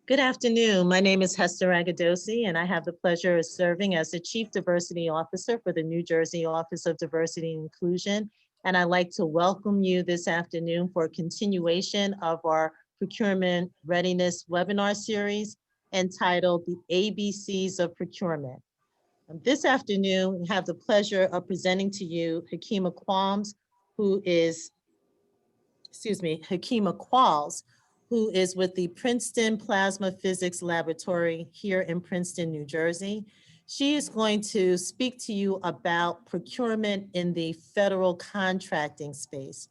Good afternoon. My name is Hester Agadosi, and I have the pleasure of serving as the Chief Diversity Officer for the New Jersey Office of Diversity and Inclusion. And I'd like to welcome you this afternoon for a continuation of our Procurement Readiness webinar series entitled The ABCs of Procurement. This afternoon, we have the pleasure of presenting to you Hekima Qualls, Hekima Qualls, who is with the Princeton Plasma Physics Laboratory here in Princeton, New Jersey. She is going to speak to you about procurement in the federal contracting space.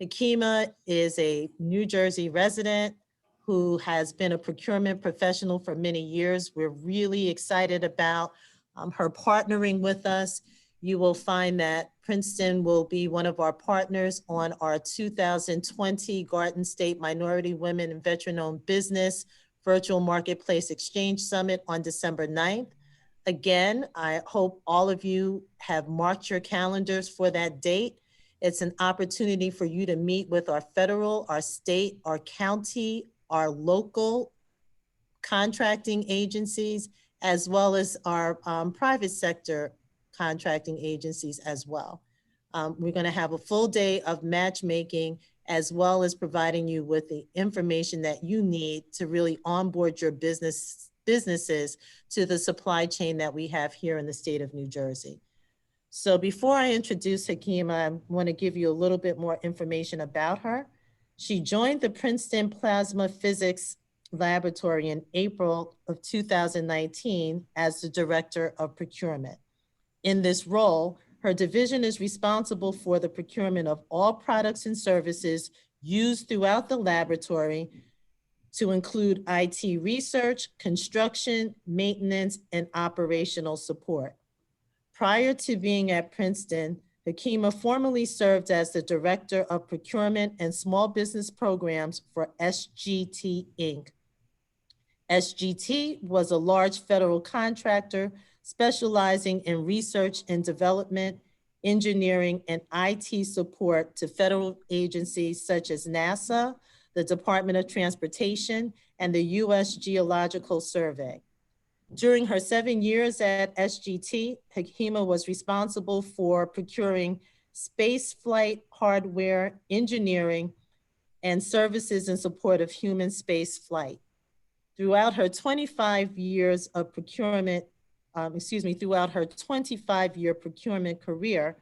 Hekima is a New Jersey resident who has been a procurement professional for many years. We're really excited about her partnering with us. You will find that Princeton will be one of our partners on our 2020 Garden State Minority Women and Veteran-Owned Business Virtual Marketplace Exchange Summit on December 9th. Again, I hope all of you have marked your calendars for that date. It's an opportunity for you to meet with our federal, our state, our county, our local contracting agencies, as well as our private sector contracting agencies as well. We're going to have a full day of matchmaking, as well as providing you with the information that you need to really onboard your businesses to the supply chain that we have here in the state of New Jersey. So before I introduce Hekima, I want to give you a little bit more information about her. She joined the Princeton Plasma Physics Laboratory in April of 2019 as the Director of Procurement. In this role, her division is responsible for the procurement of all products and services used throughout the laboratory to include IT research, construction, maintenance, and operational support. Prior to being at Princeton, Hekima formerly served as the Director of Procurement and Small Business Programs for SGT Inc. SGT was a large federal contractor specializing in research and development, engineering, and IT support to federal agencies such as NASA, the Department of Transportation, and the U.S. Geological Survey. During her 7 years at SGT, Hekima was responsible for procuring space flight hardware, engineering, and services in support of human space flight. Throughout her 25-year procurement career,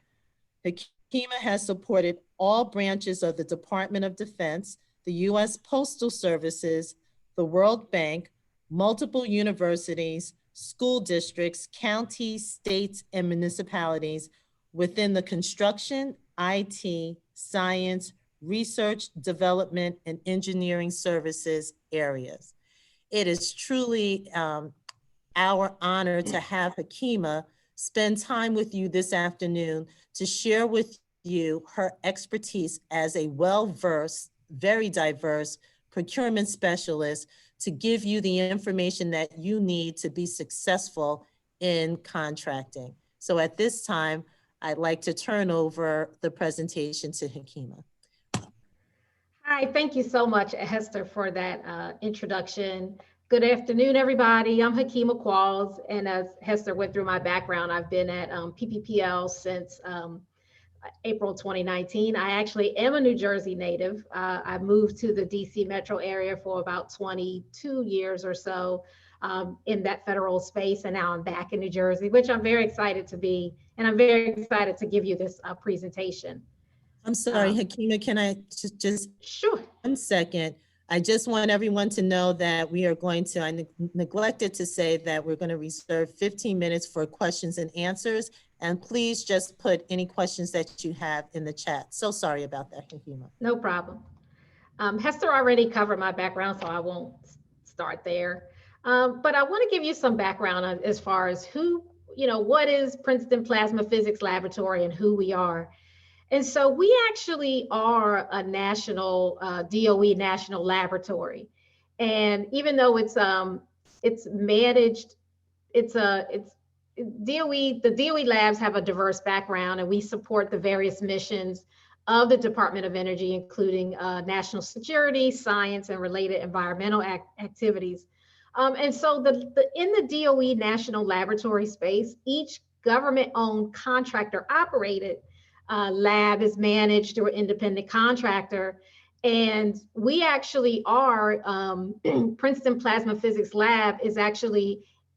Hekima has supported all branches of the Department of Defense, the U.S. Postal Services, the World Bank, multiple universities, school districts, counties, states, and municipalities within the construction, IT, science, research, development, and engineering services areas. It is truly our honor to have Hekima spend time with you this afternoon to share with you her expertise as a well-versed, very diverse procurement specialist to give you the information that you need to be successful in contracting. So at this time, I'd like to turn over the presentation to Hekima. Hi, thank you so much, Hester, for that introduction. Good afternoon, everybody. I'm Hekima Qualls, and as Hester went through my background, I've been at PPPL since April 2019. I actually am a New Jersey native. I moved to the DC metro area for about 22 years or so in that federal space, and now I'm back in New Jersey, which I'm very excited to be, and I'm very excited to give you this presentation. I'm sorry, Hekima, can I just sure 1 second? I just want everyone to know that we are going to, I neglected to say that we're going to reserve 15 minutes for questions and answers. And please just put any questions that you have in the chat. So sorry about that, Hekima. No problem. Hester already covered my background, so I won't start there. But I want to give you some background as far as what is Princeton Plasma Physics Laboratory and who we are. And so we actually are a national DOE national laboratory. And even though it's managed, the DOE labs have a diverse background, and we support the various missions of the Department of Energy, including national security, science, and related environmental activities. And so in the DOE national laboratory space, each government-owned contractor-operated lab is managed through an independent contractor. And we actually are, Princeton Plasma Physics Lab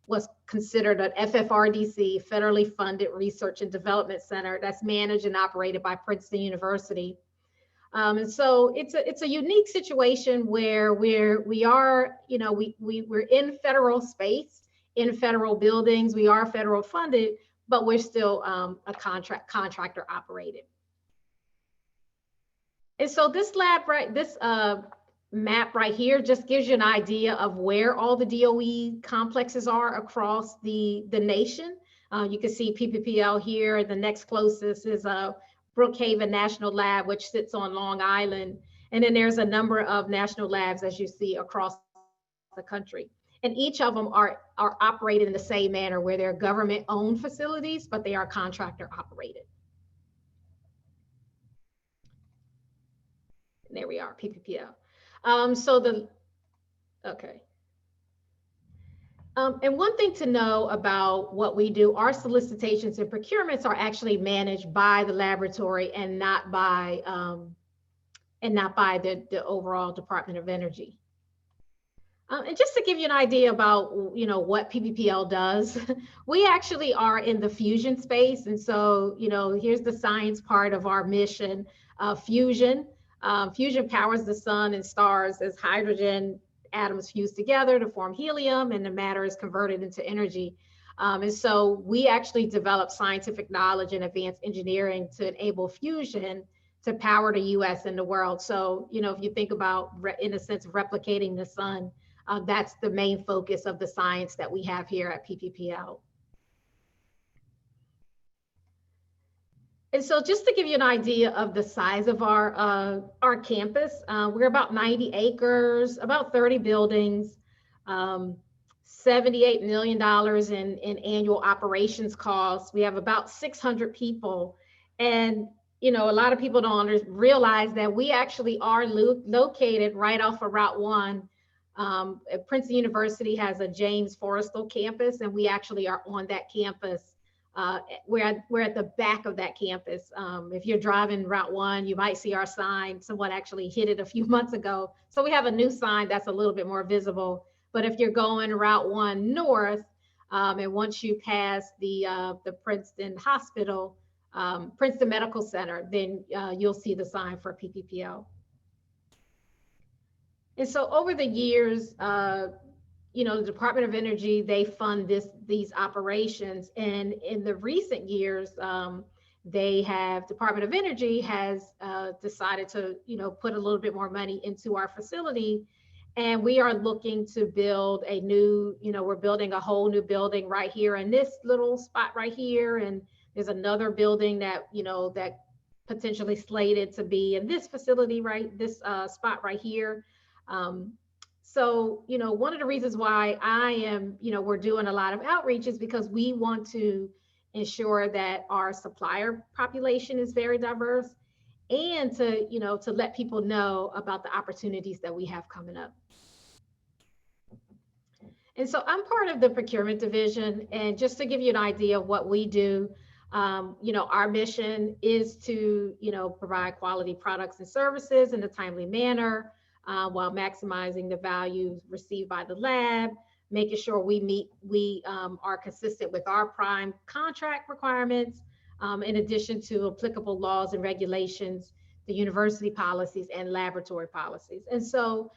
was considered an FFRDC, federally funded research and development center that's managed and operated by Princeton University. And so it's a unique situation where we are, we're in federal space, in federal buildings, we are federal funded, but we're still a contractor operated. And so this map right here just gives you an idea of where all the DOE complexes are across the nation. You can see PPPL here. The next closest is Brookhaven National Lab, which sits on Long Island. And then there's a number of national labs, as you see, across the country. And each of them are operated in the same manner, where they're government-owned facilities, but they are contractor operated. And there we are, PPPL. Okay. And one thing to know about what we do, our solicitations and procurements are actually managed by the laboratory and not by the overall Department of Energy. And just to give you an idea about, what PPPL does, we actually are in the fusion space. And so, here's the science part of our mission, fusion. Fusion powers the sun and stars as hydrogen atoms fuse together to form helium, and the matter is converted into energy. And so we actually develop scientific knowledge and advanced engineering to enable fusion to power the US and the world. So, if you think about, in a sense, replicating the sun, that's the main focus of the science that we have here at PPPL. And so just to give you an idea of the size of our campus, we're about 90 acres, about 30 buildings, $78 million in annual operations costs. We have about 600 people. And, a lot of people don't realize that we actually are located right off of Route 1. Princeton University has a James Forrestal campus, and we actually are on that campus. We're at the back of that campus. If you're driving Route 1, you might see our sign. Someone actually hit it a few months ago. So we have a new sign that's a little bit more visible. But if you're going Route 1 north, and once you pass the Princeton Hospital, Princeton Medical Center, then you'll see the sign for PPPL. And so over the years, the Department of Energy, they fund these operations. And in the recent years, Department of Energy has decided to, put a little bit more money into our facility. And we are looking to build a new, we're building a whole new building right here in this little spot right here. And there's another building that, that potentially slated to be in this facility, this spot right here. So, one of the reasons why I am, we're doing a lot of outreach is because we want to ensure that our supplier population is very diverse, and to let people know about the opportunities that we have coming up. And so I'm part of the procurement division, and just to give you an idea of what we do, our mission is to, provide quality products and services in a timely manner, while maximizing the value received by the lab, making sure we are consistent with our prime contract requirements, in addition to applicable laws and regulations, the university policies and laboratory policies. And so,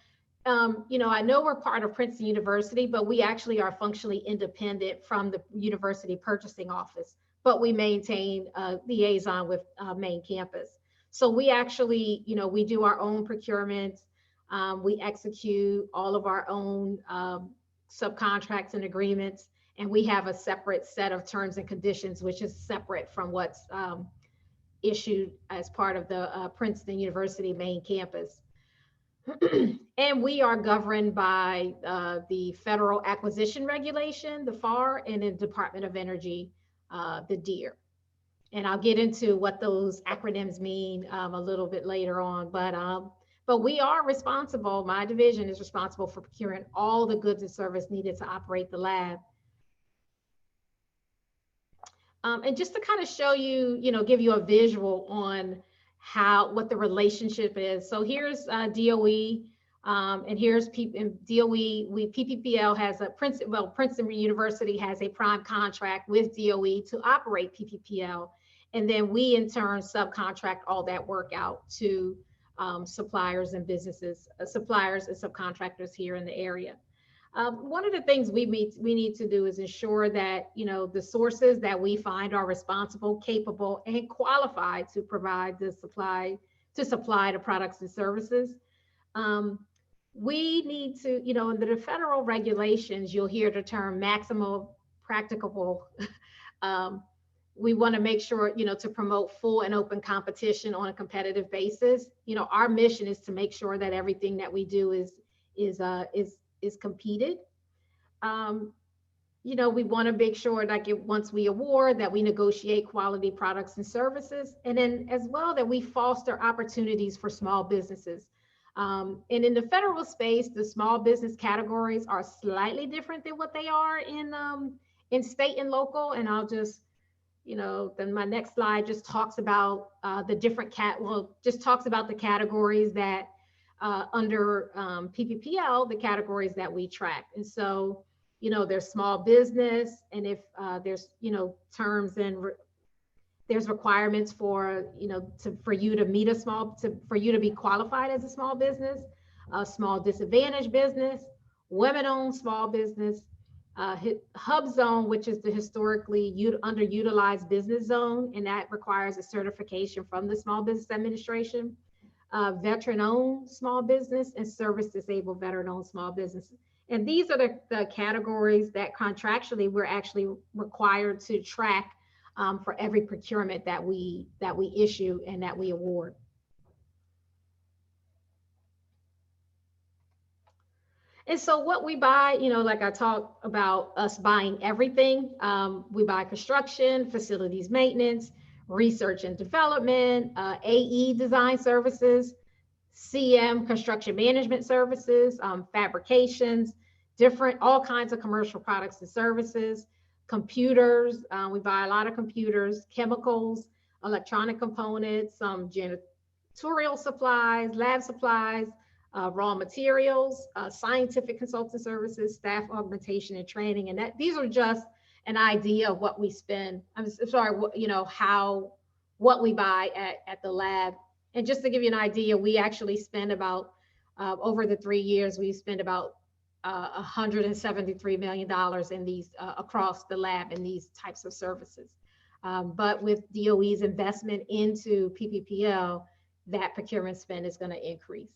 I know we're part of Princeton University, but we actually are functionally independent from the university purchasing office, but we maintain a liaison with main campus. So we actually, we do our own procurement. We execute all of our own subcontracts and agreements, and we have a separate set of terms and conditions, which is separate from what's issued as part of the Princeton University main campus. And we are governed by the Federal Acquisition Regulation, the FAR, and the Department of Energy, the DEER. And I'll get into what those acronyms mean a little bit later on. But we are responsible, my division is responsible for procuring all the goods and service needed to operate the lab. And just to kind of show you, give you a visual on what the relationship is. So here's DOE, and here's DOE. PPPL has Princeton University has a prime contract with DOE to operate PPPL, and then we in turn subcontract all that work out to suppliers and businesses, suppliers and subcontractors here in the area. One of the things we need to do is ensure that the sources that we find are responsible, capable, and qualified to provide the supply the products and services. We need to, in the federal regulations, you'll hear the term maximal practicable. We want to make sure, to promote full and open competition on a competitive basis. Our mission is to make sure that everything that we do is competed. We want to make sure that once we award that we negotiate quality products and services, and then as well that we foster opportunities for small businesses. And in the federal space, the small business categories are slightly different than what they are in state and local. And I'll just, then my next slide just talks about the different just talks about the categories that under PPPL, the categories that we track. And so, there's small business, and if there's, terms and there's requirements for, for you to meet for you to be qualified as a small business, a small disadvantaged business, women-owned small business, hub zone, which is the historically underutilized business zone, and that requires a certification from the Small Business Administration. Veteran-owned small business, and service-disabled veteran-owned small business. And these are the categories that contractually we're actually required to track for every procurement that we issue and that we award. And so what we buy, like I talked about us buying everything. We buy construction, facilities maintenance, research and development, AE design services, CM construction management services, fabrications, all kinds of commercial products and services, computers. We buy a lot of computers, chemicals, electronic components, janitorial supplies, lab supplies, raw materials, scientific consulting services, staff augmentation and training. And these are just an idea of what we spend. I'm sorry, what we buy at the lab. And just to give you an idea, we actually spend about, over the 3 years, we spend about $173 million in these, across the lab in these types of services. But with DOE's investment into PPPL, that procurement spend is going to increase.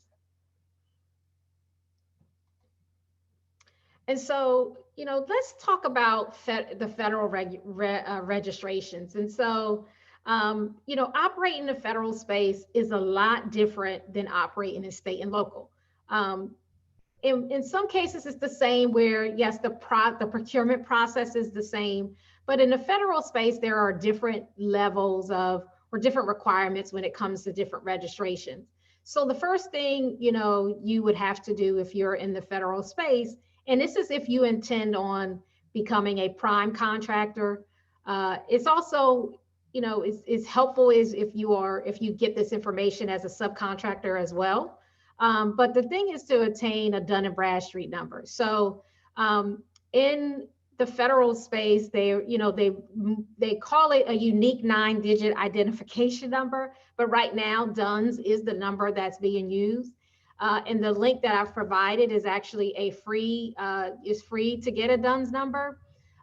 And so, let's talk about the federal registrations. And so, operating in the federal space is a lot different than operating in state and local. In some cases, it's the same where, yes, the procurement process is the same, but in the federal space, there are different levels or different requirements when it comes to different registrations. So the first thing, you would have to do if you're in the federal space, and this is if you intend on becoming a prime contractor. It's also, it's helpful is if you get this information as a subcontractor as well. But the thing is to attain a Dun and Bradstreet number. So in the federal space, they call it a unique 9-digit identification number, but right now DUNS is the number that's being used. And the link that I've provided is actually free to get a DUNS number.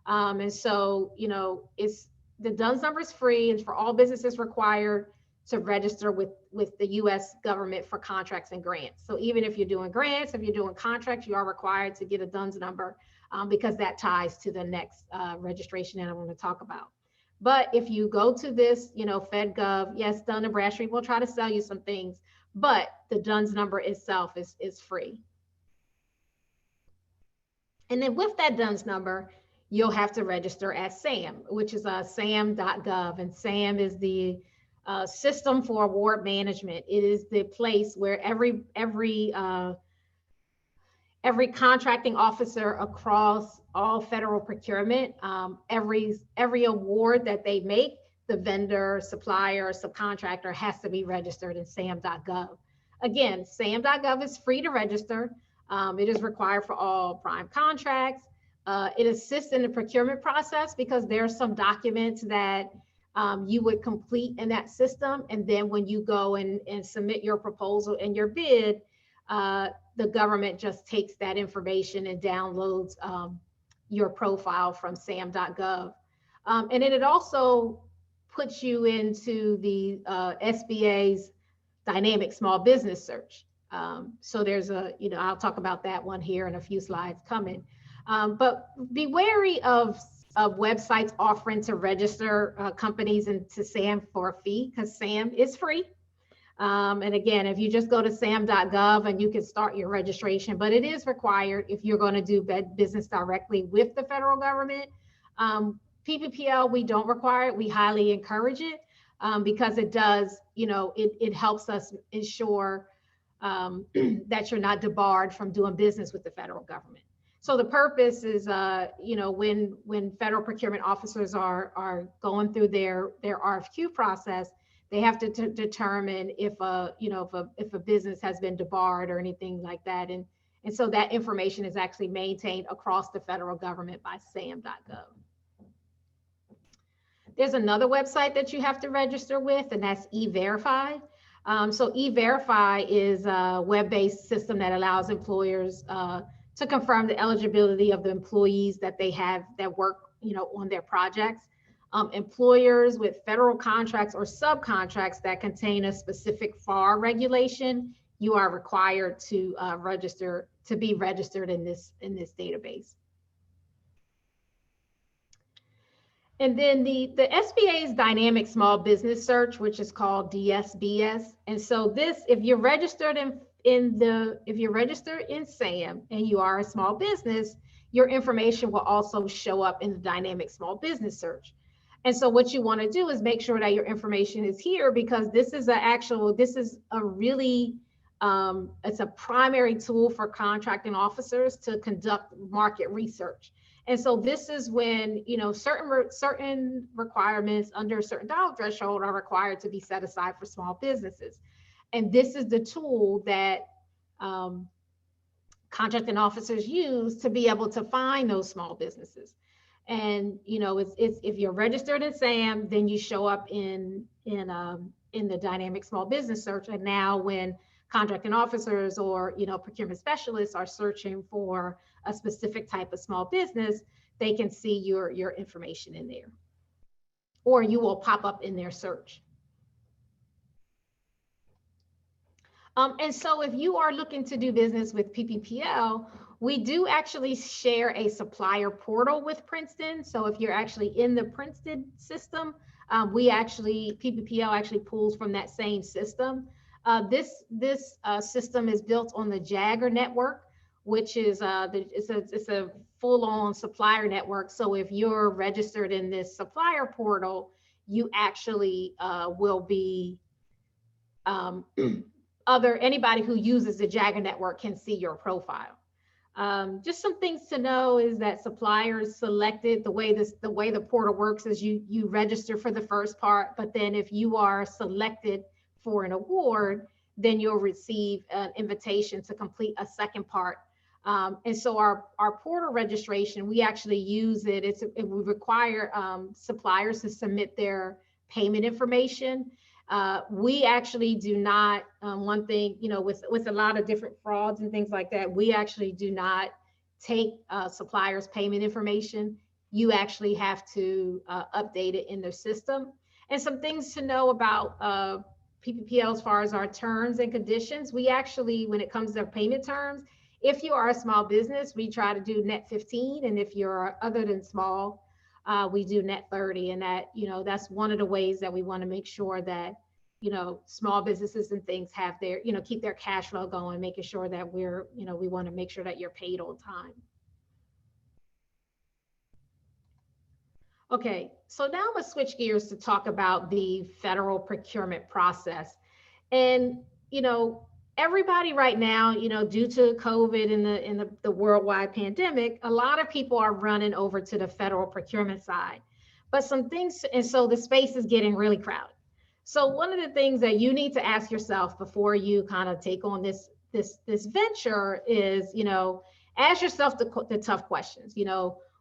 And so, the DUNS number is free, and for all businesses required to register with the US government for contracts and grants. So even if you're doing grants, if you're doing contracts, you are required to get a DUNS number because that ties to the next registration that I want to talk about. But if you go to this, FedGov, yes, Dun and Bradstreet will try to sell you some things, but the DUNS number itself is free. And then with that DUNS number, you'll have to register at SAM, which is sam.gov. And SAM is the system for award management. It is the place where every contracting officer across all federal procurement, every award that they make, the vendor, supplier, subcontractor has to be registered in sam.gov. Again, sam.gov is free to register. It is required for all prime contracts. It assists in the procurement process because there are some documents that you would complete in that system. And then when you go and submit your proposal and your bid, the government just takes that information and downloads your profile from sam.gov. And then it also puts you into the SBA's dynamic small business search. So there's I'll talk about that one here in a few slides coming. But be wary of websites offering to register companies into SAM for a fee, because SAM is free. And again, if you just go to sam.gov and you can start your registration, but it is required if you're going to do business directly with the federal government. PPPL, we don't require it. We highly encourage it because it does, it helps us ensure that you're not debarred from doing business with the federal government. So the purpose is, when federal procurement officers are going through their RFQ process, they have to determine if a business has been debarred or anything like that. And so that information is actually maintained across the federal government by sam.gov. There's another website that you have to register with, and that's E-Verify. So E-Verify is a web-based system that allows employers to confirm the eligibility of the employees that they have that work, on their projects. Employers with federal contracts or subcontracts that contain a specific FAR regulation, you are required to be registered in this database. And then the SBA's dynamic small business search, which is called DSBS. And so this, if you're registered if you're registered in SAM and you are a small business, your information will also show up in the dynamic small business search. And so what you want to do is make sure that your information is here, because this is a really, it's a primary tool for contracting officers to conduct market research. And so this is when, certain requirements under a certain dollar threshold are required to be set aside for small businesses. And this is the tool that contracting officers use to be able to find those small businesses. And it's if you're registered in SAM, then you show up in the dynamic small business search. And now when contracting officers or procurement specialists are searching for a specific type of small business, they can see your information in there, or you will pop up in their search. And so if you are looking to do business with PPPL, we do actually share a supplier portal with Princeton. So if you're actually in the Princeton system, PPPL actually pulls from that same system. This system is built on the Jagger network, which is it's a full-on supplier network. So if you're registered in this supplier portal, you actually will be anybody who uses the Jagger network can see your profile. Just some things to know is that suppliers selected, the way the portal works is you register for the first part, but then if you are selected for an award, then you'll receive an invitation to complete a second part. And so our portal registration, we actually use it. We require suppliers to submit their payment information. We actually do not, one thing, with a lot of different frauds and things like that, we actually do not take suppliers' payment information. You actually have to update it in their system. And some things to know about PPPL as far as our terms and conditions, we actually, when it comes to payment terms, if you are a small business, we try to do net 15. And if you're other than small, we do net 30. And that, that's one of the ways that we want to make sure that, small businesses and things have their, keep their cash flow going, making sure that we want to make sure that you're paid on time. Okay, so now I'm gonna switch gears to talk about the federal procurement process. And, you know, everybody right now, due to COVID and the worldwide pandemic, a lot of people are running over to the federal procurement side. But some things, and so the space is getting really crowded. So one of the things that you need to ask yourself before you kind of take on this venture is, ask yourself the tough questions.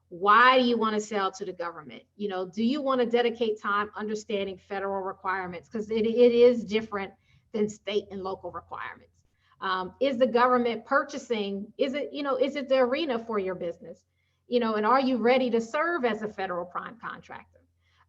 Why do you want to sell to the government? Do you want to dedicate time understanding federal requirements? Because it is different than state and local requirements. Is the government purchasing? Is it the arena for your business? And are you ready to serve as a federal prime contractor?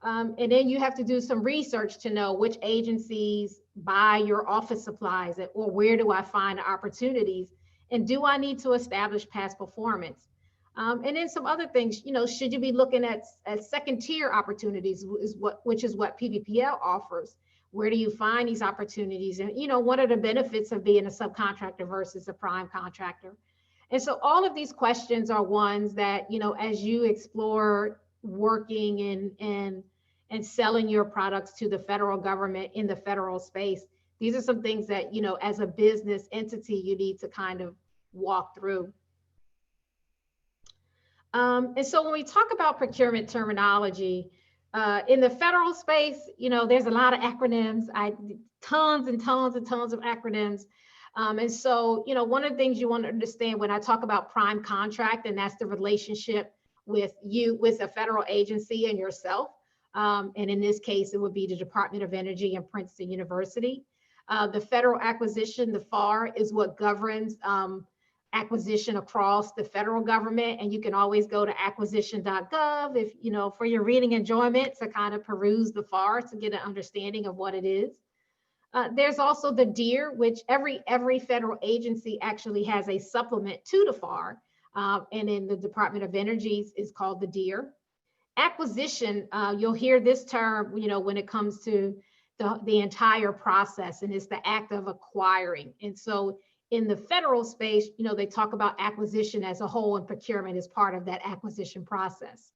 And then you have to do some research to know which agencies buy your office supplies, or where do I find opportunities? And do I need to establish past performance? And then some other things, should you be looking at second tier opportunities, which is what PPPL offers? Where do you find these opportunities? And, what are the benefits of being a subcontractor versus a prime contractor? And so all of these questions are ones that, as you explore working and selling your products to the federal government in the federal space, these are some things that, as a business entity, you need to kind of walk through. And so when we talk about procurement terminology, in the federal space, there's a lot of acronyms, tons and tons and tons of acronyms. And so, one of the things you want to understand when I talk about prime contract, and that's the relationship with a federal agency and yourself. And in this case, it would be the Department of Energy and Princeton University. The federal acquisition, the FAR, is what governs acquisition across the federal government. And you can always go to acquisition.gov if, for your reading enjoyment, to kind of peruse the FAR to get an understanding of what it is. There's also the DEER, which every federal agency actually has a supplement to the FAR. And in the Department of Energy is called the DEER. Acquisition, you'll hear this term, when it comes to the entire process, and it's the act of acquiring. And so in the federal space, they talk about acquisition as a whole, and procurement is part of that acquisition process.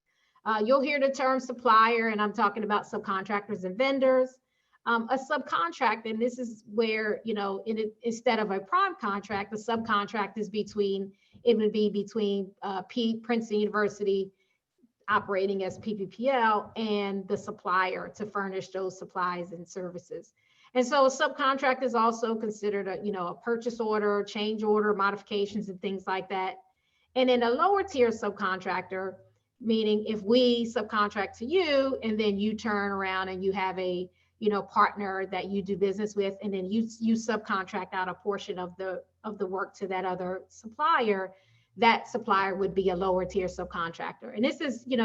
You'll hear the term supplier, and I'm talking about subcontractors and vendors. A subcontract, and this is where, instead of a prime contract, the subcontract is between Princeton University operating as PPPL and the supplier to furnish those supplies and services. And so a subcontract is also considered a purchase order, change order, modifications, and things like that. And then a lower tier subcontractor, meaning if we subcontract to you and then you turn around and you have a partner that you do business with, and then you subcontract out a portion of the work to that other supplier, that supplier would be a lower tier subcontractor. And this is, in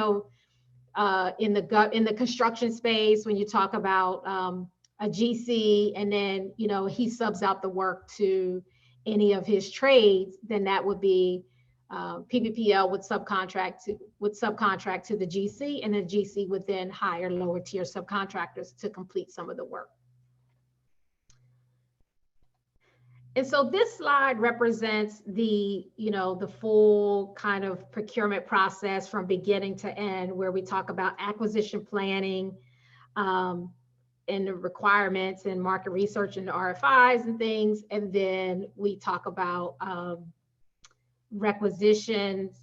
the construction space, when you talk about a GC, and then, he subs out the work to any of his trades, then that would be PPPL would subcontract to the GC, and the GC would then hire lower tier subcontractors to complete some of the work. And so this slide represents the full kind of procurement process from beginning to end, where we talk about acquisition planning, and the requirements and market research and the RFIs and things. And then we talk about requisitions,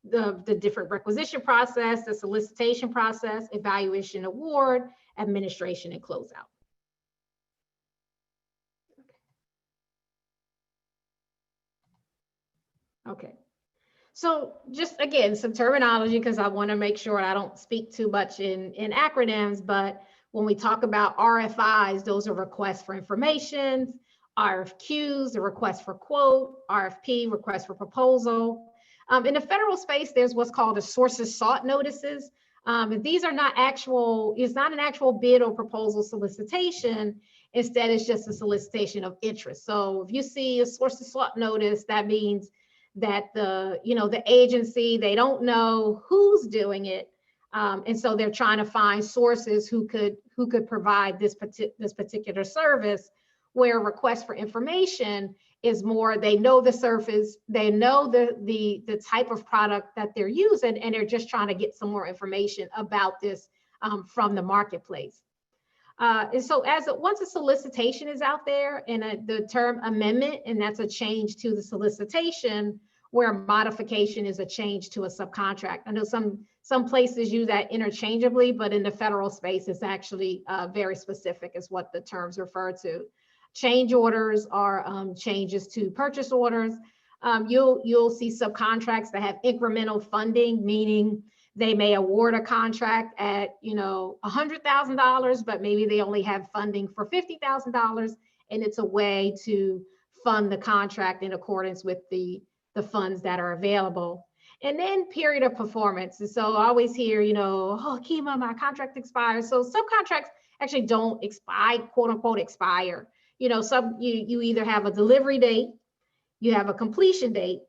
the different requisition process, the solicitation process, evaluation, award, administration, and closeout. Okay. So just again, some terminology, because I want to make sure I don't speak too much in acronyms, but when we talk about RFIs, those are requests for information, RFQs, the request for quote, RFP, request for proposal. In the federal space, there's what's called a sources sought notices. These are not it's not an actual bid or proposal solicitation. Instead, it's just a solicitation of interest. So if you see a sources sought notice, that means that the agency, they don't know who's doing it. And so they're trying to find sources who could provide this particular service, where request for information is more, they know the surface, they know the type of product that they're using, and they're just trying to get some more information about this from the marketplace. And so once a solicitation is out there and the term amendment, and that's a change to the solicitation, where modification is a change to a subcontract. I know some places use that interchangeably, but in the federal space, it's actually very specific is what the terms refer to. Change orders are changes to purchase orders. You'll see subcontracts that have incremental funding, meaning they may award a contract at $100,000, but maybe they only have funding for $50,000, and it's a way to fund the contract in accordance with the funds that are available. And then period of performance. And so I always hear, oh, Hekima, my contract expires. So subcontracts actually don't expire, quote unquote, expire. You either have a delivery date, you have a completion date,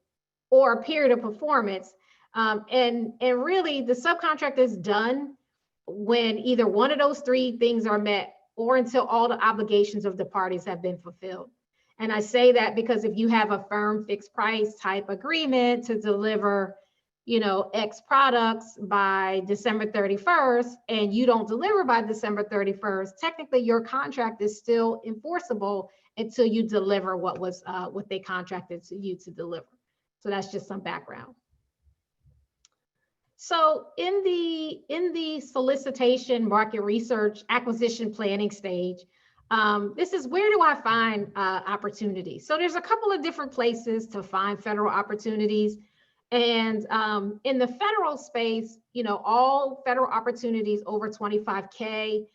or a period of performance. And really the subcontract is done when either one of those three things are met, or until all the obligations of the parties have been fulfilled. And I say that because if you have a firm fixed price type agreement to deliver, X products by December 31st, and you don't deliver by December 31st, technically your contract is still enforceable until you deliver what they contracted to you to deliver. So that's just some background. So in the solicitation, market research, acquisition planning stage, this is where do I find opportunities? So there's a couple of different places to find federal opportunities. And in the federal space, all federal opportunities over 25K,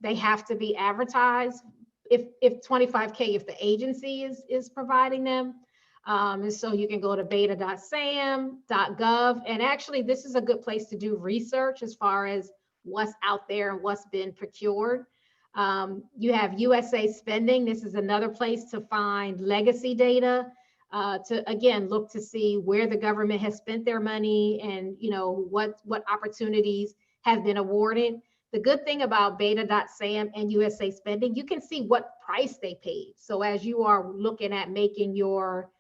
they have to be advertised. If 25K, if the agency is providing them. And so you can go to beta.sam.gov. And actually, this is a good place to do research as far as what's out there and what's been procured. You have USA Spending. This is another place to find legacy data, to again look to see where the government has spent their money and what opportunities have been awarded. The good thing about beta.sam and USA Spending, you can see what price they paid. So as you are looking at making you're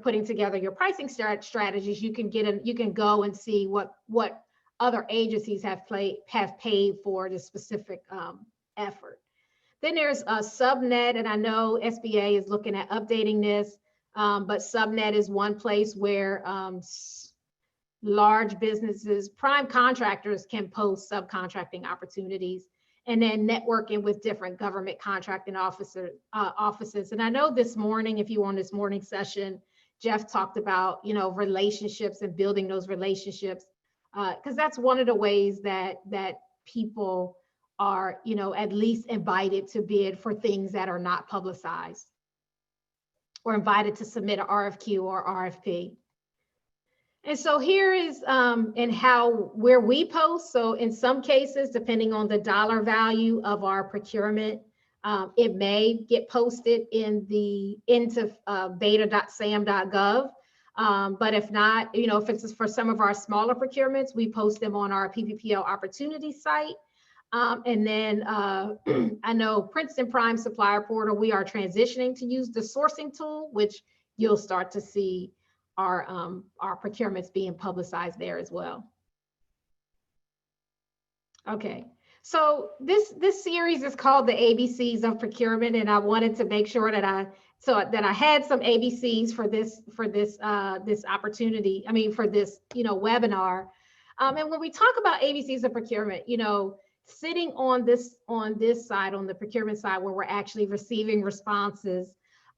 putting together your pricing strategies, you can go and see what other agencies have paid for the specific effort. Then there's a subnet, and I know SBA is looking at updating this, but subnet is one place where large businesses, prime contractors can post subcontracting opportunities, and then networking with different government contracting offices. And I know this morning, if you were on this morning session, Jeff talked about, relationships and building those relationships, because that's one of the ways that people are, at least invited to bid for things that are not publicized, or invited to submit an RFQ or RFP. And so here is where we post. So in some cases, depending on the dollar value of our procurement, it may get posted into beta.sam.gov. But if not, if it's for some of our smaller procurements, we post them on our PPPL opportunity site. And then I know Princeton Prime Supplier Portal, we are transitioning to use the sourcing tool, which you'll start to see our procurements being publicized there as well. Okay, so this series is called the ABCs of Procurement, and I wanted to make sure that I had some ABCs for this opportunity. I mean, for this webinar. And when we talk about ABCs of Procurement, sitting on this side, on the procurement side, where we're actually receiving responses,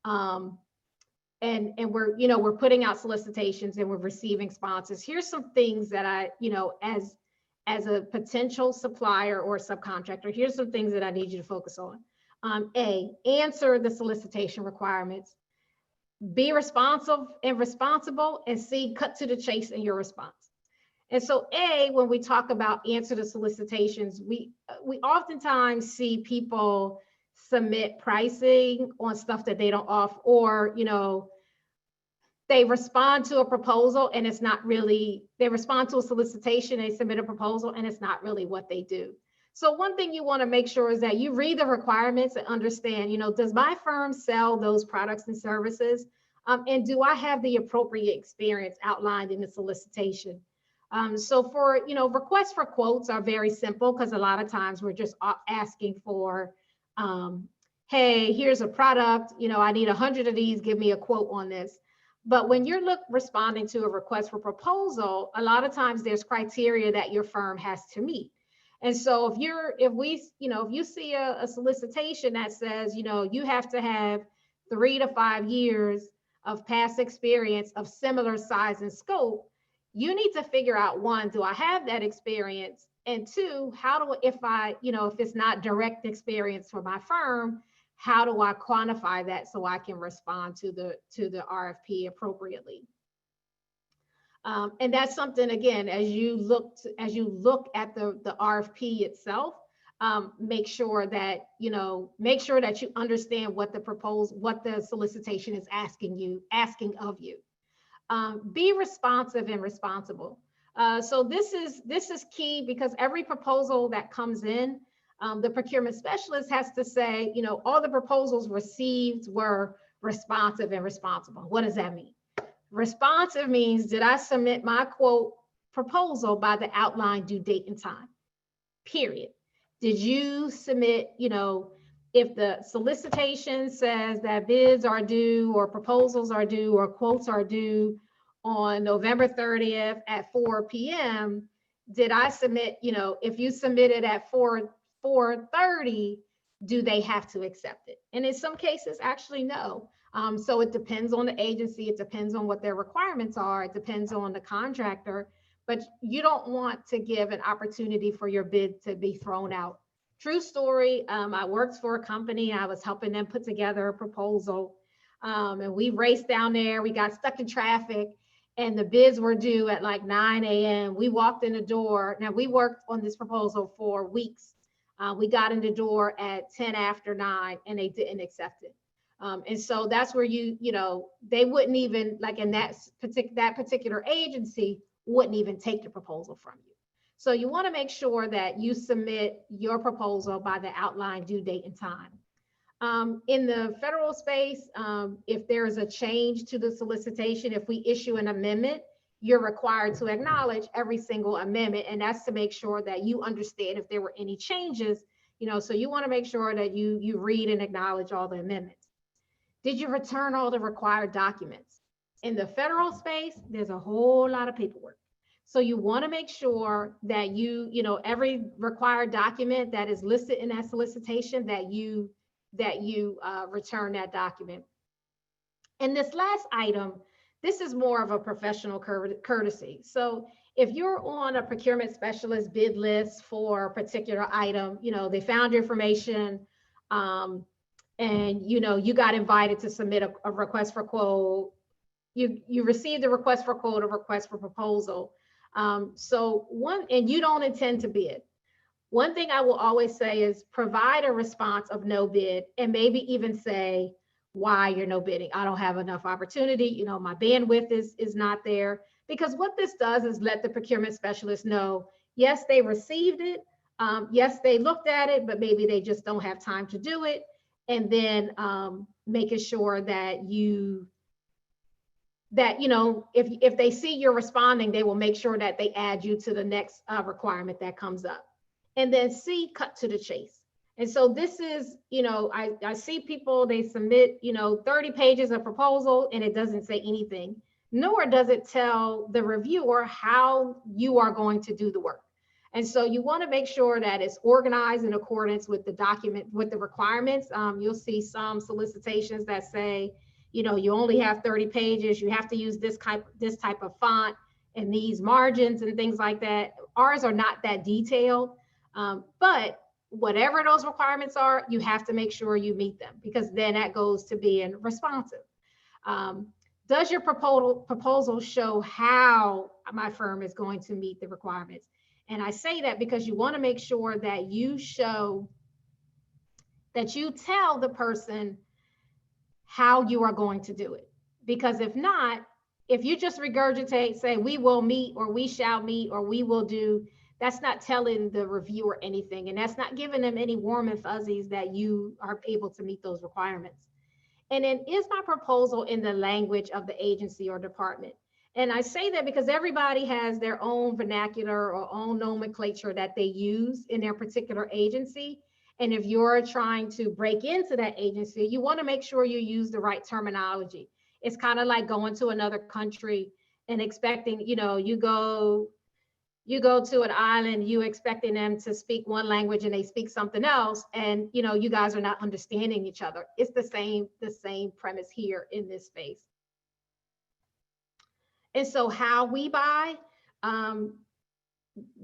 and we're putting out solicitations and we're receiving sponsors. Here's some things that I, as a potential supplier or subcontractor, here's some things that I need you to focus on. A, answer the solicitation requirements. Be responsive and responsible. And C, cut to the chase in your response. And so A, when we talk about answer the solicitations, we oftentimes see people submit pricing on stuff that they don't offer, or they respond to a proposal and it's not really, they respond to a solicitation, they submit a proposal and it's not really what they do. So one thing you want to make sure is that you read the requirements and understand, does my firm sell those products and services? And do I have the appropriate experience outlined in the solicitation? So for, requests for quotes are very simple because a lot of times we're just asking for, hey, here's a product, I need 100 of these, give me a quote on this. But when you're responding to a request for proposal, a lot of times there's criteria that your firm has to meet. And so if you see a solicitation that says, you have to have 3 to 5 years of past experience of similar size and scope, you need to figure out, one, do I have that experience? And two, if it's not direct experience for my firm, how do I quantify that so I can respond to the RFP appropriately? And that's something, again, as you look at the RFP itself, make sure that you understand what the solicitation is asking of you. Be responsive and responsible. So this is key, because every proposal that comes in, the procurement specialist has to say, all the proposals received were responsive and responsible. What does that mean? Responsive means, did I submit my quote proposal by the outlined due date and time? Period. Did you submit, if the solicitation says that bids are due or proposals are due or quotes are due on November 30th at 4 p.m., did I submit, if you submitted at 4:30, do they have to accept it? And in some cases, actually, no. So it depends on the agency. It depends on what their requirements are. It depends on the contractor. But you don't want to give an opportunity for your bid to be thrown out. True story. I worked for a company. I was helping them put together a proposal. And we raced down there. We got stuck in traffic, and the bids were due at like 9 a.m. We walked in the door. Now, we worked on this proposal for weeks. We got in the door at 10 after 9, and they didn't accept it. And so that's where they wouldn't even, like in that particular agency, wouldn't even take the proposal from you. So you want to make sure that you submit your proposal by the outlined due date and time. In the federal space, if there is a change to the solicitation, if we issue an amendment, you're required to acknowledge every single amendment. And that's to make sure that you understand if there were any changes, so you want to make sure that you read and acknowledge all the amendments. Did you return all the required documents? In the federal space, there's a whole lot of paperwork. So you want to make sure that every required document that is listed in that solicitation, that you return that document. And this last item, this is more of a professional courtesy. So if you're on a procurement specialist bid list for a particular item, they found your information, and you got invited to submit a request for quote. You received a request for quote, a request for proposal. And you don't intend to bid. One thing I will always say is provide a response of no bid, and maybe even say why you're no bidding. I don't have enough opportunity. My bandwidth is not there. Because what this does is let the procurement specialist know, yes, they received it. Yes, they looked at it, but maybe they just don't have time to do it. And then making sure that if they see you're responding, they will make sure that they add you to the next requirement that comes up. And then C, cut to the chase. And so this is, I see people, they submit, 30 pages of proposal, and it doesn't say anything, nor does it tell the reviewer how you are going to do the work. And so you want to make sure that it's organized in accordance with the document, with the requirements. You'll see some solicitations that say, you only have 30 pages, you have to use this type of font and these margins and things like that. Ours are not that detailed, but whatever those requirements are, you have to make sure you meet them, because then that goes to being responsive. Does your proposal show how my firm is going to meet the requirements? And I say that because you want to make sure that you show, that you tell the person how you are going to do it. Because if not, if you just regurgitate, say, we will meet, or we shall meet, or we will do, that's not telling the reviewer anything, and that's not giving them any warm and fuzzies that you are able to meet those requirements. And then, is my proposal in the language of the agency or department? And I say that because everybody has their own vernacular or own nomenclature that they use in their particular agency. And if you're trying to break into that agency, you want to make sure you use the right terminology. It's kind of like going to another country and expecting, you go to an island, you expecting them to speak one language and they speak something else, and you guys are not understanding each other. It's the same premise here in this space. And so how we buy,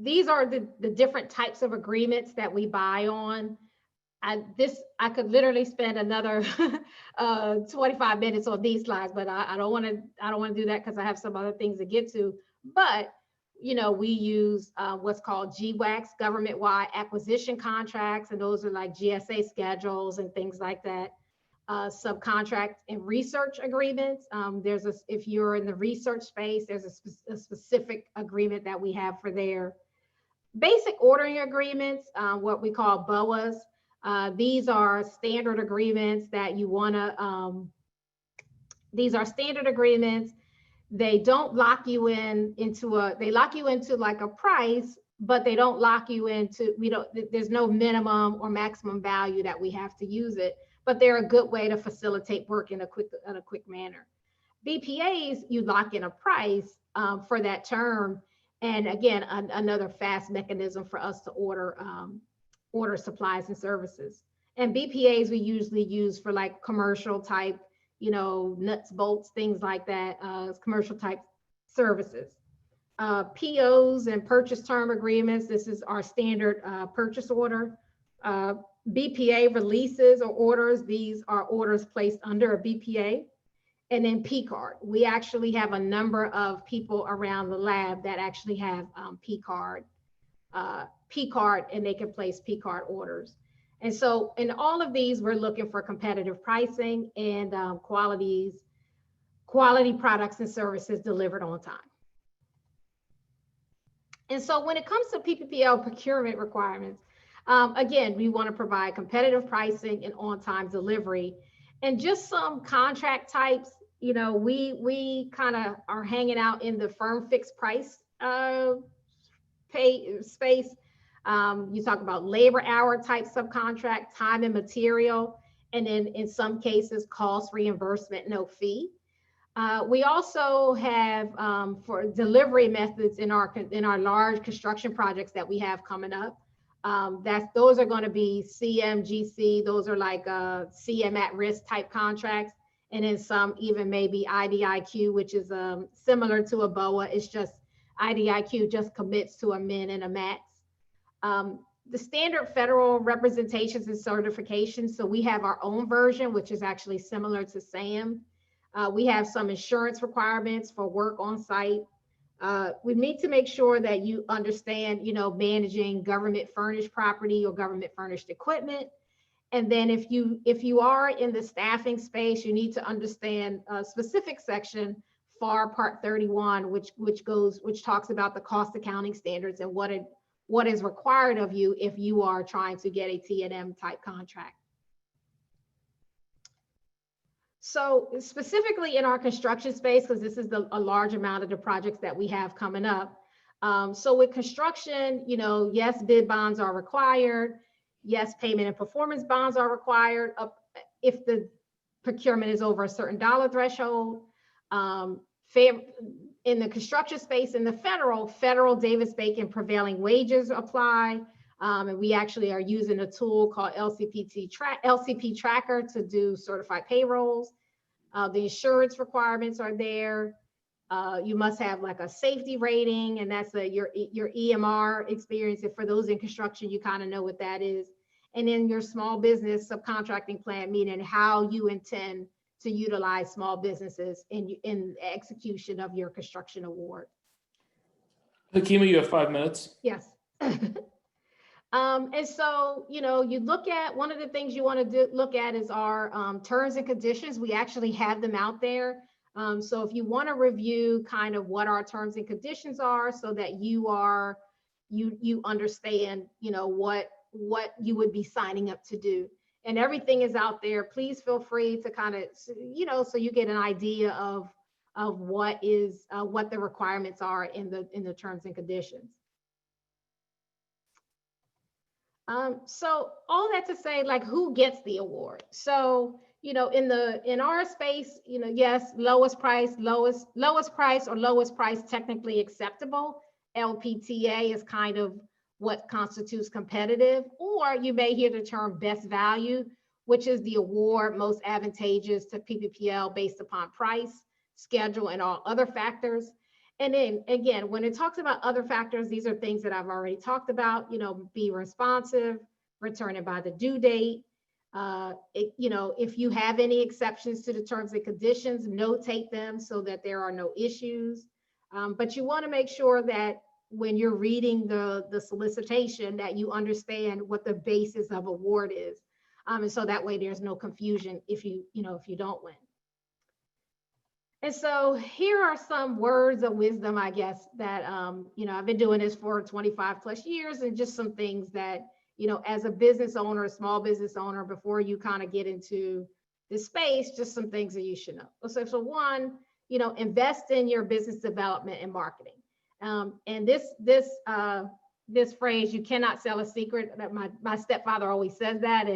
these are the different types of agreements that we buy on. I could literally spend another 25 minutes on these slides, but I don't want to do that because I have some other things to get to. But we use what's called GWACs, government-wide acquisition contracts, and those are like GSA schedules and things like that. Subcontract and research agreements. If you're in the research space, there's a specific agreement that we have for there. Basic ordering agreements, what we call BOAs. These are standard agreements that you want to. These are standard agreements. They don't lock you into they lock you into like a price, but they don't lock you into, there's no minimum or maximum value that we have to use it, but they're a good way to facilitate work in a quick manner. BPAs, you lock in a price for that term. And again, another fast mechanism for us to order supplies and services. And BPAs we usually use for like commercial type, nuts, bolts, things like that, commercial type services. POs and purchase term agreements. This is our standard purchase order. BPA releases or orders. These are orders placed under a BPA. And then P-card. We actually have a number of people around the lab that actually have P-card, and they can place P-card orders. And so in all of these, we're looking for competitive pricing and quality products and services delivered on time. And so when it comes to PPPL procurement requirements, again, we want to provide competitive pricing and on-time delivery. And just some contract types, we kind of are hanging out in the firm fixed price pay space. You talk about labor hour type subcontract, time and material, and then in some cases, cost reimbursement, no fee. We also have for delivery methods in our large construction projects that we have coming up. Those are going to be CMGC. Those are like CM at risk type contracts, and then some even maybe IDIQ, which is similar to a BOA. It's just IDIQ just commits to a min and a max. The standard federal representations and certifications. So we have our own version, which is actually similar to SAM. We have some insurance requirements for work on site. We need to make sure that you understand, managing government furnished property or government furnished equipment. And then if you are in the staffing space, you need to understand a specific section, FAR Part 31, which talks about the cost accounting standards and what is required of you if you are trying to get a T&M type contract. So specifically in our construction space, because this is a large amount of the projects that we have coming up. So with construction, yes, bid bonds are required. Yes, payment and performance bonds are required if the procurement is over a certain dollar threshold. In the construction space, in the federal Davis-Bacon prevailing wages apply. And we actually are using a tool called LCP Tracker to do certified payrolls. The insurance requirements are there. You must have like a safety rating, and that's your EMR experience. And for those in construction, you kind of know what that is. And then your small business subcontracting plan, meaning how you intend to utilize small businesses in the execution of your construction award. Hekima, you have 5 minutes. Yes. And so, you look at, one of the things you want to look at is our terms and conditions. We actually have them out there. So if you want to review kind of what our terms and conditions are so that you are, you understand, what you would be signing up to do. And everything is out there. Please feel free to kind of, so you get an idea of what the requirements are in the terms and conditions. So all that to say, like, who gets the award? So, in our space, yes, lowest price or lowest price technically acceptable. LPTA is kind of what constitutes competitive, or you may hear the term best value, which is the award most advantageous to PPPL based upon price, schedule, and all other factors. And then again, when it talks about other factors, these are things that I've already talked about, be responsive, return it by the due date. If you have any exceptions to the terms and conditions, notate them so that there are no issues. But you want to make sure that when you're reading the solicitation that you understand what the basis of award is. And so that way there's no confusion if you don't win. And so here are some words of wisdom, I guess, that, I've been doing this for 25 plus years, and just some things that, as a business owner, a small business owner, before you kind of get into this space, just some things that you should know. So one, invest in your business development and marketing. And this phrase, you cannot sell a secret, that my stepfather always says that.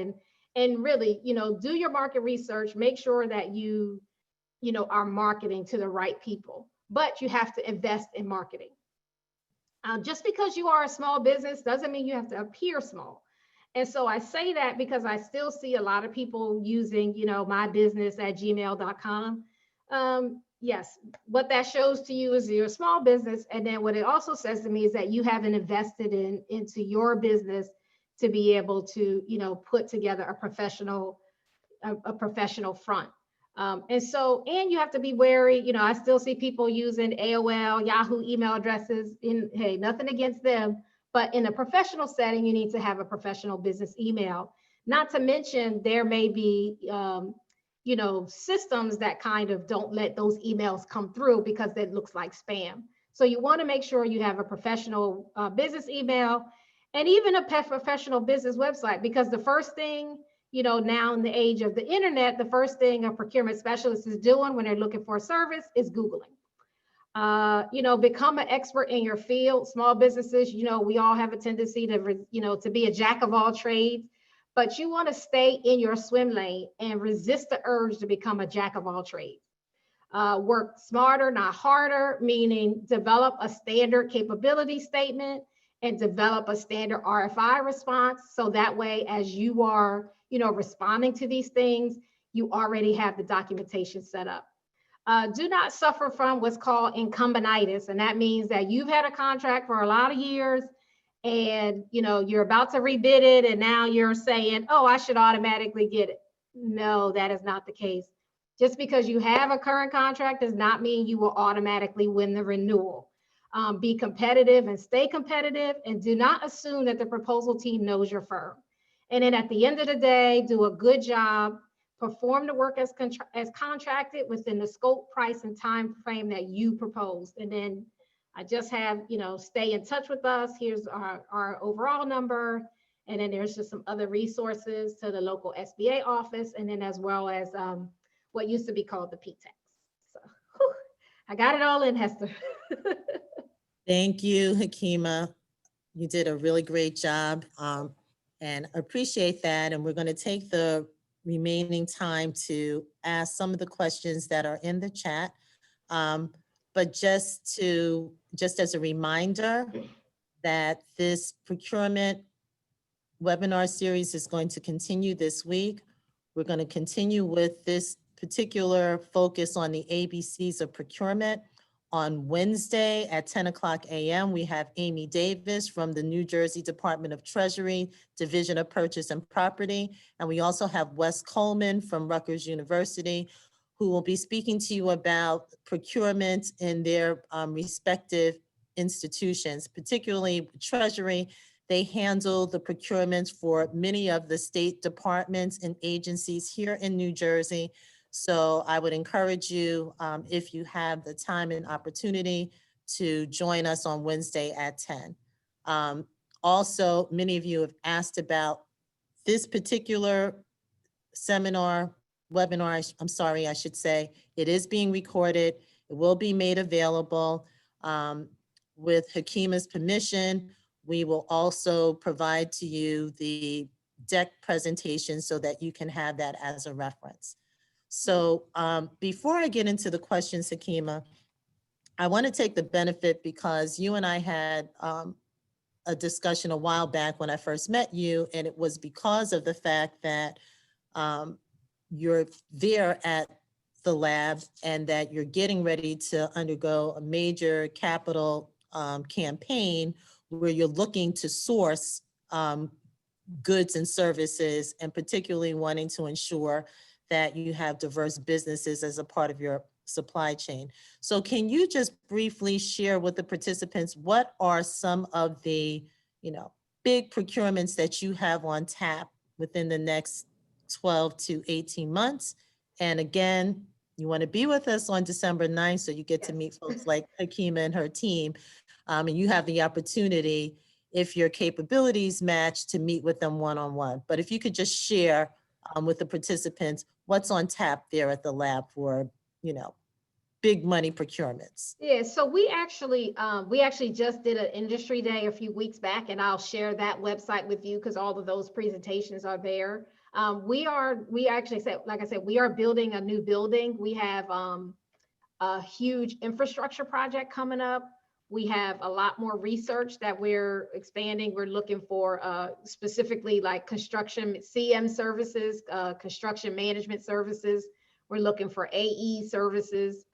And really, do your market research, make sure that you are marketing to the right people, but you have to invest in marketing. Just because you are a small business doesn't mean you have to appear small. And so I say that because I still see a lot of people using, mybusiness@gmail.com. Yes, what that shows to you is you're a small business. And then what it also says to me is that you haven't invested into your business to be able to, put together a professional front. And you have to be wary. I still see people using AOL, Yahoo email addresses. Hey, nothing against them, but in a professional setting, you need to have a professional business email. Not to mention, there may be, systems that kind of don't let those emails come through because it looks like spam. So you want to make sure you have a professional business email, and even a professional business website, because the first thing, now in the age of the internet, the first thing a procurement specialist is doing when they're looking for a service is Googling. Become an expert in your field. Small businesses, we all have a tendency to be a jack of all trades, but you want to stay in your swim lane and resist the urge to become a jack of all trades. Work smarter, not harder, meaning develop a standard capability statement and develop a standard RFI response. So that way, as you are, responding to these things, you already have the documentation set up. Do not suffer from what's called incumbentitis. And that means that you've had a contract for a lot of years and, you're about to rebid it. And now you're saying, oh, I should automatically get it. No, that is not the case. Just because you have a current contract does not mean you will automatically win the renewal. Be competitive and stay competitive, and do not assume that the proposal team knows your firm. And then at the end of the day, do a good job, perform the work as contracted within the scope, price, and time frame that you proposed. And then I just have, stay in touch with us. Here's our overall number. And then there's just some other resources to the local SBA office, and then as well as what used to be called the PTAX. So I got it all in, Hester. Thank you, Hekima. You did a really great job, and appreciate that. And we're going to take the remaining time to ask some of the questions that are in the chat. But just as a reminder that this procurement webinar series is going to continue this week. We're going to continue with this particular focus on the ABCs of procurement. On Wednesday at 10 o'clock a.m., we have Amy Davis from the New Jersey Department of Treasury, Division of Purchase and Property. And we also have Wes Coleman from Rutgers University, who will be speaking to you about procurement in their respective institutions, particularly Treasury. They handle the procurements for many of the state departments and agencies here in New Jersey. So I would encourage you, if you have the time and opportunity, to join us on Wednesday at 10. Also, many of you have asked about this particular seminar, webinar, I'm sorry, I should say. It is being recorded. It will be made available. With Hekima's permission, we will also provide to you the deck presentation so that you can have that as a reference. So before I get into the questions, Hekima, I want to take the benefit because you and I had a discussion a while back when I first met you, and it was because of the fact that you're there at the lab and that you're getting ready to undergo a major capital campaign where you're looking to source goods and services, and particularly wanting to ensure that you have diverse businesses as a part of your supply chain. So can you just briefly share with the participants, what are some of the, big procurements that you have on tap within the next 12 to 18 months? And again, you want to be with us on December 9th, so you get to meet folks like Hekima and her team. And you have the opportunity, if your capabilities match, to meet with them one-on-one. But if you could just share with the participants, what's on tap there at the lab for, big money procurements. Yeah, so we actually just did an industry day a few weeks back, and I'll share that website with you because all of those presentations are there. We actually said, like I said, we are building a new building. We have a huge infrastructure project coming up. We have a lot more research that we're expanding. We're looking for specifically like construction CM services, construction management services. We're looking for AE services.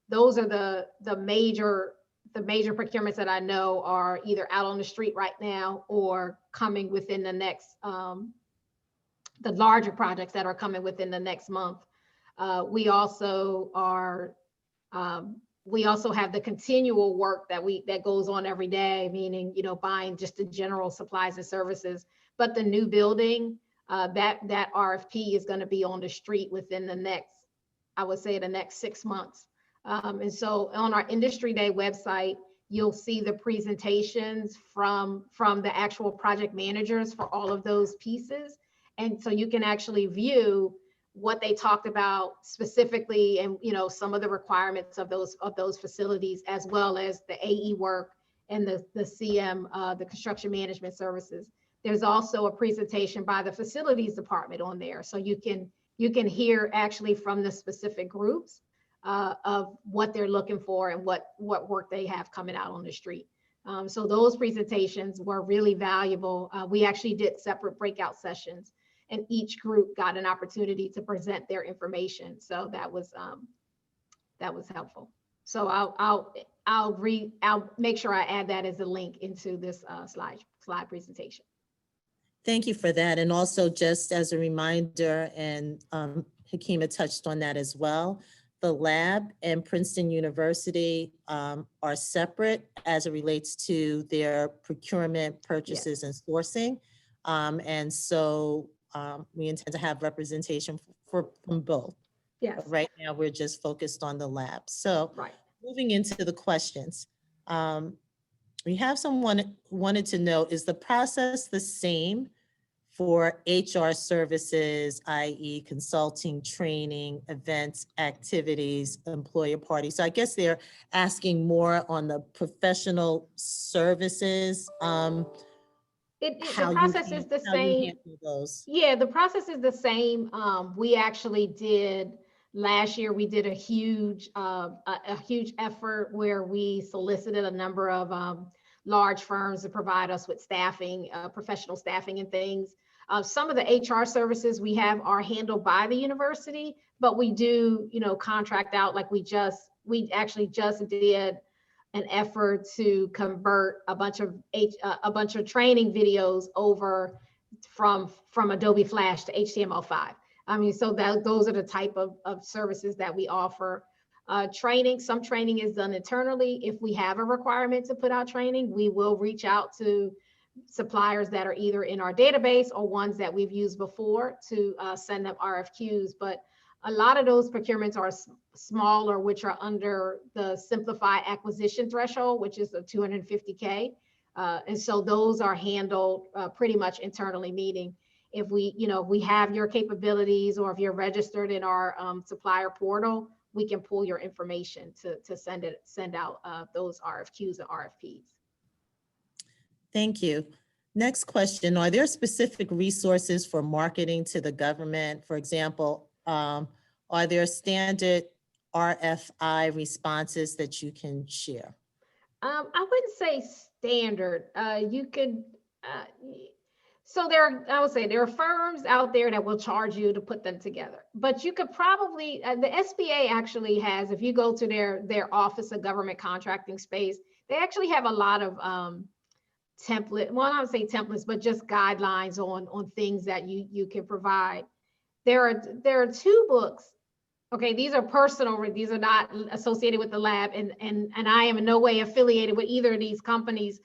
Those are the major procurements that I know are either out on the street right now or coming within the next, the larger projects that are coming within the next month. We also have the continual work that goes on every day, meaning, buying just the general supplies and services. But the new building, that RFP is going to be on the street within the next, I would say, the next 6 months. And so on our Industry Day website, you'll see the presentations from the actual project managers for all of those pieces. And so you can actually view what they talked about specifically, and some of the requirements of those facilities, as well as the AE work and the CM, the construction management services. There's also a presentation by the facilities department on there, so you can hear actually from the specific groups of what they're looking for and what work they have coming out on the street. So those presentations were really valuable. We actually did separate breakout sessions, and each group got an opportunity to present their information. So that was helpful. So I'll make sure I add that as a link into this slide presentation. Thank you for that. And also, just as a reminder, and Hekima touched on that as well, the lab and Princeton University are separate as it relates to their procurement, purchases, and sourcing. And so we intend to have representation from both. Yes. But right now, we're just focused on the lab. So moving into the questions. We have someone who wanted to know, is the process the same for HR services, i.e. consulting, training, events, activities, employer parties? So I guess they're asking more on the professional services. The process is the same. Yeah, the process is the same. We actually did, last year, we did a huge effort where we solicited a number of large firms to provide us with staffing, professional staffing and things. Some of the HR services we have are handled by the university, but we do, contract out. Like we actually just did an effort to convert a bunch of training videos over from Adobe Flash to HTML5. I mean, so those are the type of services that we offer. Some training is done internally. If we have a requirement to put out training, we will reach out to suppliers that are either in our database or ones that we've used before to send them RFQs. But a lot of those procurements are smaller, which are under the simplified acquisition threshold, which is the $250K. And so those are handled pretty much internally, meaning if we have your capabilities, or if you're registered in our supplier portal, we can pull your information to send out those RFQs and RFPs. Thank you. Next question, are there specific resources for marketing to the government? For example, are there standard RFI responses that you can share? I wouldn't say standard. You could, so I would say there are firms out there that will charge you to put them together, but you could probably, the SBA actually has, if you go to their Office of Government Contracting space, they actually have a lot of template, well, I would say templates, but just guidelines on things that you can provide. There are 2 books. Okay, these are personal, these are not associated with the lab, and I am in no way affiliated with either of these companies.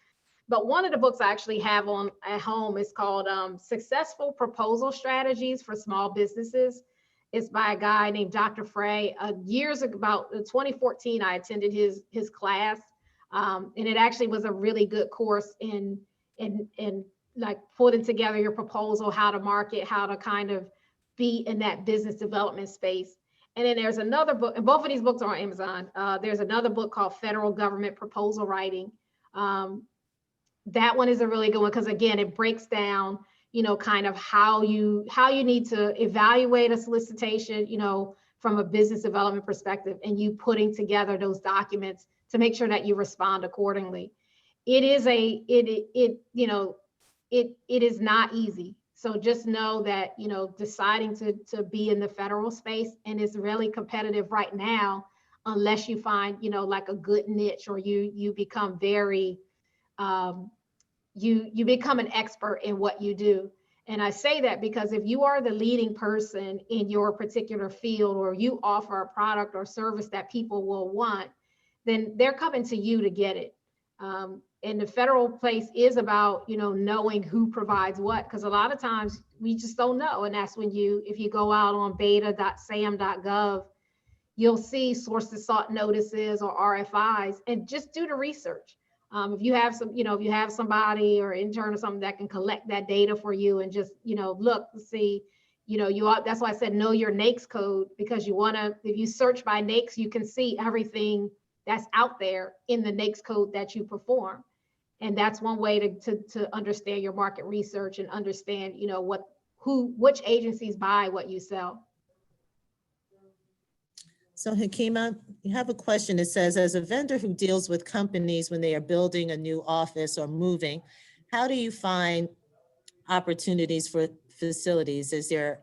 But one of the books I actually have at home is called Successful Proposal Strategies for Small Businesses. It's by a guy named Dr. Frey. Years ago, about 2014, I attended his class. And it actually was a really good course in like putting together your proposal, how to market, how to kind of be in that business development space. And then there's another book, and both of these books are on Amazon. There's another book called Federal Government Proposal Writing. That one is a really good one because, again, it breaks down, kind of how you need to evaluate a solicitation, from a business development perspective, and you putting together those documents to make sure that you respond accordingly. It is it is not easy. So just know that, deciding to be in the federal space, and it's really competitive right now, unless you find, like a good niche, or you become very, you become an expert in what you do. And I say that because if you are the leading person in your particular field, or you offer a product or service that people will want, then they're coming to you to get it. And the federal place is about, knowing who provides what, because a lot of times we just don't know. And that's when if you go out on beta.sam.gov, you'll see sources sought notices or RFIs, and just do the research. If you have if you have somebody or intern or something that can collect that data for you, and just, look to see, that's why I said know your NAICS code, because if you search by NAICS, you can see everything that's out there in the NAICS code that you perform. And that's one way to understand your market research and understand, which agencies buy what you sell. So Hekima, you have a question. It says, as a vendor who deals with companies when they are building a new office or moving, how do you find opportunities for facilities? Is there,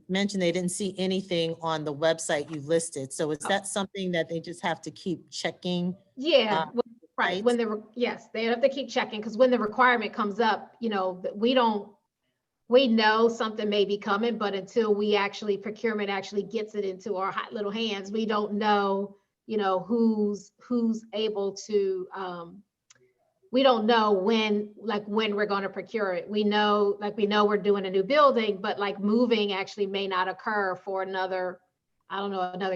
mentioned they didn't see anything on the website you listed. So is that something that they just have to keep checking? Yeah, right. Right. Yes, they have to keep checking, because when the requirement comes up, we know something may be coming, but until procurement actually gets it into our hot little hands, we don't know, who's able to, we don't know when we're going to procure it. We know we're doing a new building, but moving actually may not occur for another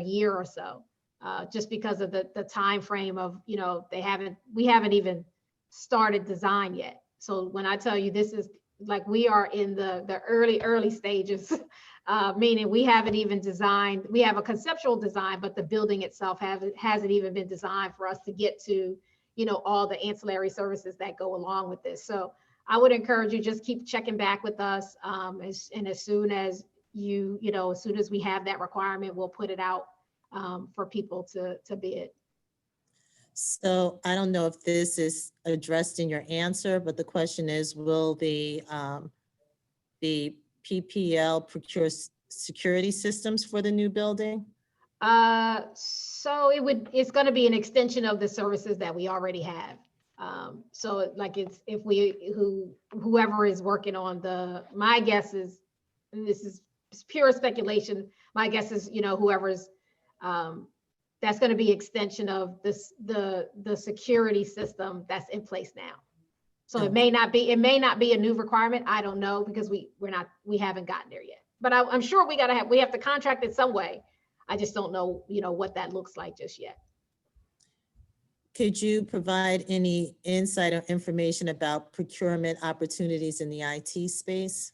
year or so, just because of the time frame of, we haven't even started design yet. So when I tell you this is we are in the early stages, meaning we haven't even designed. We have a conceptual design, but the building itself hasn't even been designed for us to get to, all the ancillary services that go along with this. So I would encourage you, just keep checking back with us. And as soon as as soon as we have that requirement, we'll put it out for people to bid. So I don't know if this is addressed in your answer, but the question is, will the PPL procure security systems for the new building? So it's going to be an extension of the services that we already have. So it's whoever is working on my guess is, and this is pure speculation, my guess is, whoever's, that's going to be extension of the security system that's in place now. So it may not be a new requirement. I don't know, because we haven't gotten there yet. But I'm sure we have to contract it some way. I just don't know, what that looks like just yet. Could you provide any insight or information about procurement opportunities in the IT space?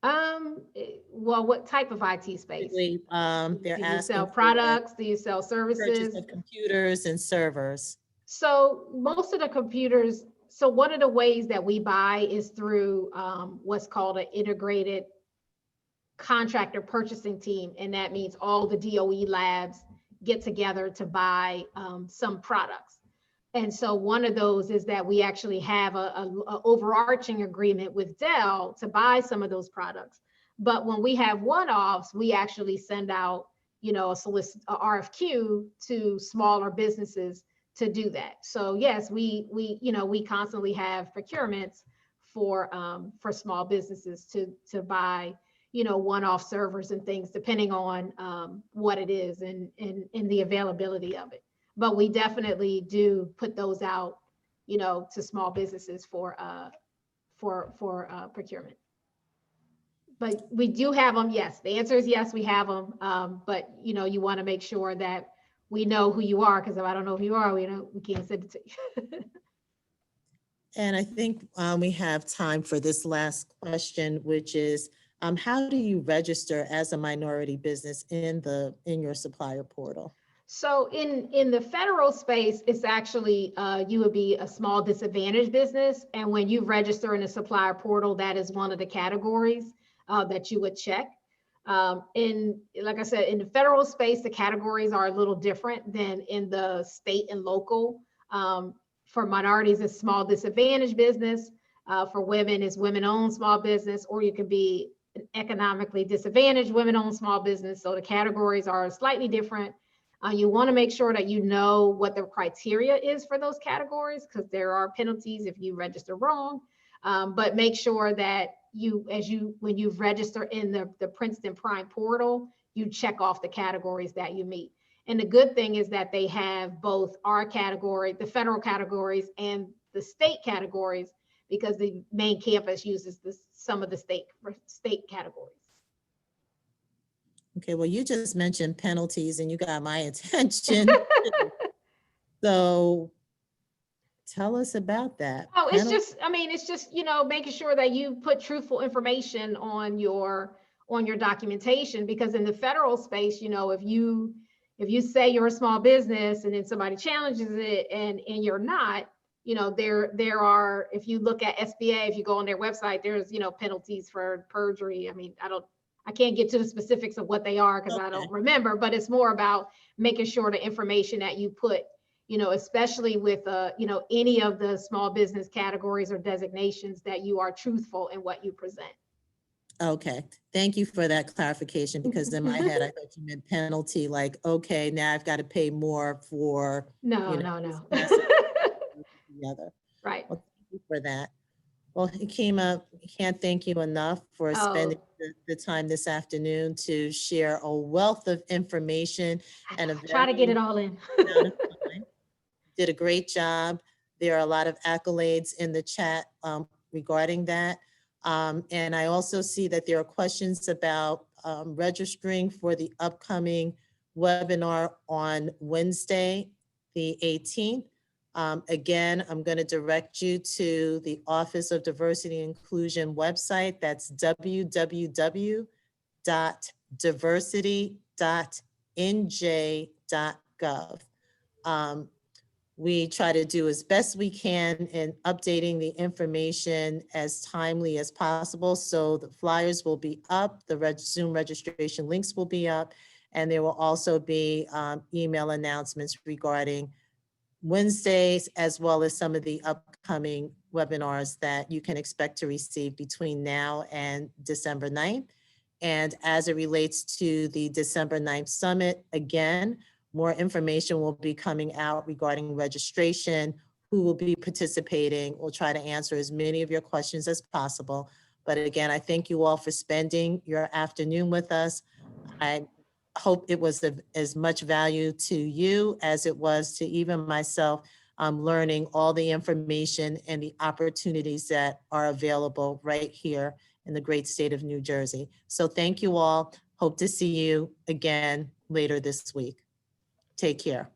Well, what type of IT space? Basically, they're Do you asking sell for products? Do you sell purchase services? of computers and servers. So most of the computers, so one of the ways that we buy is through what's called an integrated contractor purchasing team. And that means all the DOE labs get together to buy some products. And so one of those is that we actually have a overarching agreement with Dell to buy some of those products. But when we have one-offs, we actually send out, a RFQ to smaller businesses to do that. So yes, we constantly have procurements for small businesses to buy, one-off servers and things, depending on what it is and the availability of it. But we definitely do put those out, to small businesses for procurement. But we do have them. Yes, the answer is yes, we have them. But you want to make sure that we know who you are, because if I don't know who you are, we can't send it to you. And I think we have time for this last question, which is, how do you register as a minority business in your supplier portal? So in the federal space, it's actually, you would be a small disadvantaged business. And when you register in a supplier portal, that is one of the categories that you would check. Like I said, in the federal space, the categories are a little different than in the state and local. For minorities, it's small disadvantaged business. For women, it's women-owned small business, or you could be an economically disadvantaged women-owned small business. So the categories are slightly different. You want to make sure that you know what the criteria is for those categories, because there are penalties if you register wrong. But make sure that when you register in the Princeton Prime portal, you check off the categories that you meet. And the good thing is that they have both our category, the federal categories, and the state categories, because the main campus uses some of the state categories. Okay, well, you just mentioned penalties and you got my attention. So tell us about that. Oh, it's just making sure that you put truthful information on your documentation, because in the federal space, if you say you're a small business and then somebody challenges it and you're not, there are, if you look at SBA, if you go on their website, there's, penalties for perjury. I mean, I can't get to the specifics of what they are because I don't remember, but it's more about making sure the information that you put, especially with, any of the small business categories or designations, that you are truthful in what you present. Okay, thank you for that clarification, because in my head, I thought you meant penalty, like, okay, now I've got to pay more for. No. Together. Right. Well, thank you for that. Well, Hekima, can't thank you enough for spending the time this afternoon to share a wealth of information and try to get it all in. Did a great job. There are a lot of accolades in the chat regarding that. And I also see that there are questions about registering for the upcoming webinar on Wednesday, the 18th. Again, I'm going to direct you to the Office of Diversity and Inclusion website. That's www.diversity.nj.gov. We try to do as best we can in updating the information as timely as possible. So the flyers will be up, the Zoom registration links will be up, and there will also be email announcements regarding Wednesdays, as well as some of the upcoming webinars that you can expect to receive between now and December 9th. And as it relates to the December 9th summit, again, more information will be coming out regarding registration, who will be participating. We'll try to answer as many of your questions as possible. But again, I thank you all for spending your afternoon with us. I hope it was of as much value to you as it was to even myself, learning all the information and the opportunities that are available right here in the great state of New Jersey. So thank you all. Hope to see you again later this week. Take care.